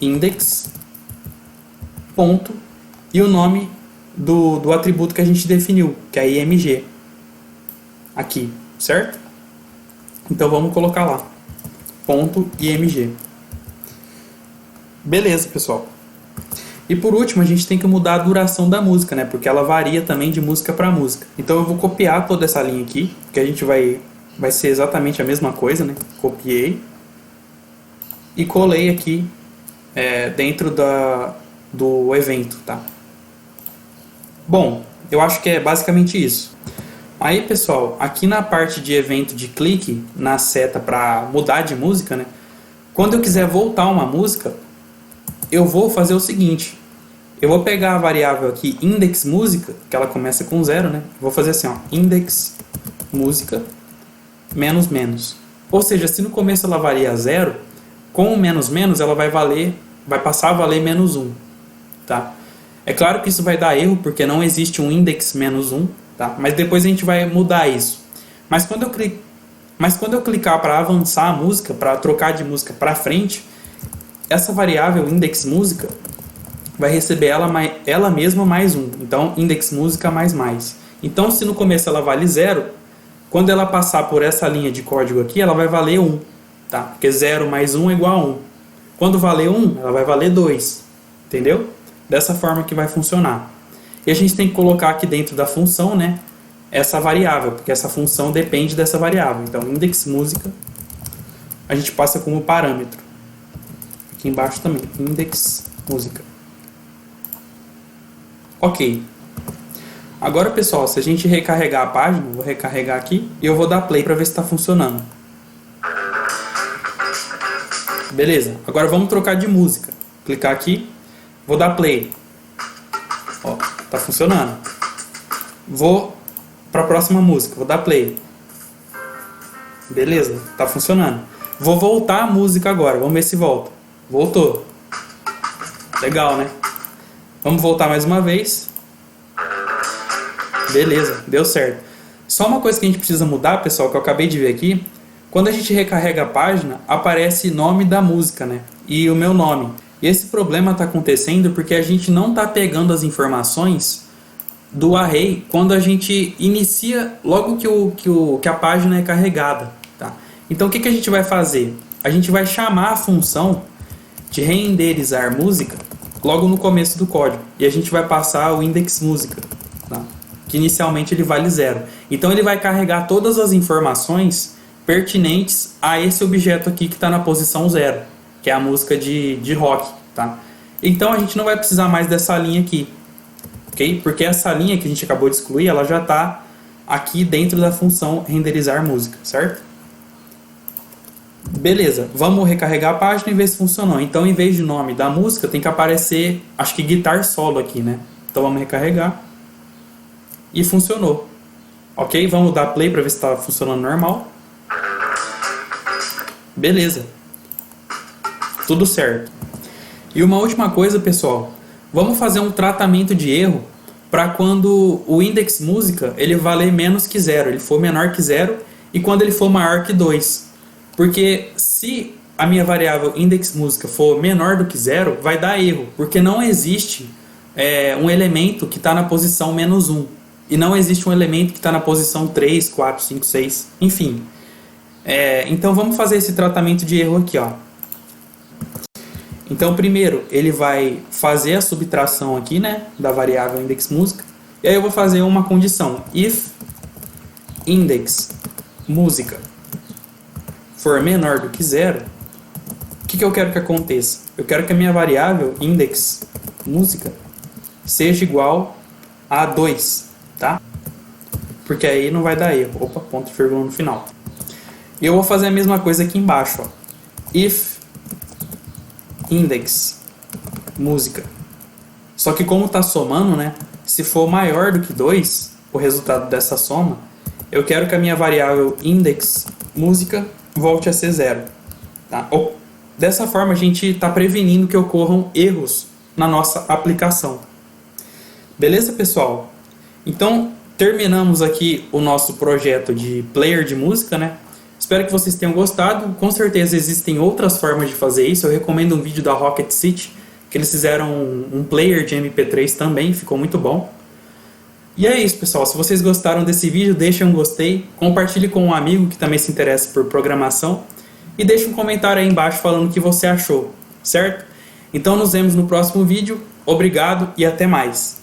index, ponto, e o nome do atributo que a gente definiu, que é img. Aqui, certo? Então vamos colocar lá, ponto img. Beleza, pessoal. E por último, a gente tem que mudar a duração da música, né? Porque ela varia também de música para música. Então eu vou copiar toda essa linha aqui, que a gente vai ser exatamente a mesma coisa, né? Copiei e colei aqui dentro do evento, tá? Bom, eu acho que é basicamente isso. Aí, pessoal, aqui na parte de evento de clique, na seta para mudar de música, né? Quando eu quiser voltar uma música, eu vou fazer o seguinte. Eu vou pegar a variável aqui, index música, que ela começa com 0, né? Vou fazer assim, ó, index música menos menos. Ou seja, se no começo ela valia 0, com o menos menos ela vai passar a valer menos 1, tá? É claro que isso vai dar erro, porque não existe um index menos 1, tá? Mas depois a gente vai mudar isso. Mas quando eu clicar para avançar a música, para trocar de música para frente, essa variável index música vai receber ela mesma mais 1. Então, index música mais mais. Então, se no começo ela vale 0, quando ela passar por essa linha de código aqui, ela vai valer 1, tá? Porque 0 mais 1 é igual a 1. Quando valer 1, ela vai valer 2. Entendeu? Dessa forma que vai funcionar. E a gente tem que colocar aqui dentro da função, né? essa variável, porque essa função depende dessa variável. Então, index música, a gente passa como parâmetro. Aqui embaixo também, index música. Ok. Agora, pessoal, se a gente recarregar a página, vou recarregar aqui e eu vou dar play para ver se está funcionando. Beleza. Agora vamos trocar de música. Clicar aqui, vou dar play. Ó, tá funcionando. Vou para a próxima música, vou dar play. Beleza, tá funcionando. Vou voltar a música agora, vamos ver se volta. Voltou. Legal, né? Vamos voltar mais uma vez. Beleza, deu certo. Só uma coisa que a gente precisa mudar, pessoal, que eu acabei de ver aqui. Quando a gente recarrega a página, aparece nome da música, né? E o meu nome. E esse problema está acontecendo porque a gente não está pegando as informações do array quando a gente inicia logo que a página é carregada. Tá? Então o que a gente vai fazer? A gente vai chamar a função de renderizar música logo no começo do código. E a gente vai passar o index música, tá? Que inicialmente ele vale 0. Então ele vai carregar todas as informações pertinentes a esse objeto aqui que está na posição 0, que é a música de rock. Tá? Então a gente não vai precisar mais dessa linha aqui, ok? Porque essa linha que a gente acabou de excluir, ela já está aqui dentro da função renderizar música, certo? Beleza, vamos recarregar a página e ver se funcionou. Então, em vez de nome da música, tem que aparecer, acho que guitar solo aqui, né? Então vamos recarregar. E funcionou. Ok, vamos dar play para ver se está funcionando normal. Beleza. Tudo certo. E uma última coisa, pessoal. Vamos fazer um tratamento de erro para quando o index música ele valer menos que 0. Ele for menor que 0 e quando ele for maior que 2. Porque se a minha variável index música for menor do que 0, vai dar erro. Porque não existe um elemento que está na posição menos 1. E não existe um elemento que está na posição 3, 4, 5, 6. Enfim. Então vamos fazer esse tratamento de erro aqui, ó. Então primeiro ele vai fazer a subtração aqui, né, da variável index música. E aí eu vou fazer uma condição: if index música for menor do que 0, o que eu quero que aconteça? Eu quero que a minha variável index música seja igual a 2, tá? Porque aí não vai dar erro. Opa, ponto e vírgula no final. E eu vou fazer a mesma coisa aqui embaixo, ó. If index música. Só que como está somando, né? Se for maior do que 2, o resultado dessa soma, eu quero que a minha variável index música volte a ser 0. Tá? Dessa forma a gente está prevenindo que ocorram erros na nossa aplicação. Beleza, pessoal? Então terminamos aqui o nosso projeto de player de música, né? Espero que vocês tenham gostado. Com certeza existem outras formas de fazer isso. Eu recomendo um vídeo da Rocket City, que eles fizeram um player de MP3 também, ficou muito bom. E é isso, pessoal. Se vocês gostaram desse vídeo, deixem um gostei, compartilhe com um amigo que também se interessa por programação e deixe um comentário aí embaixo falando o que você achou, certo? Então nos vemos no próximo vídeo. Obrigado e até mais.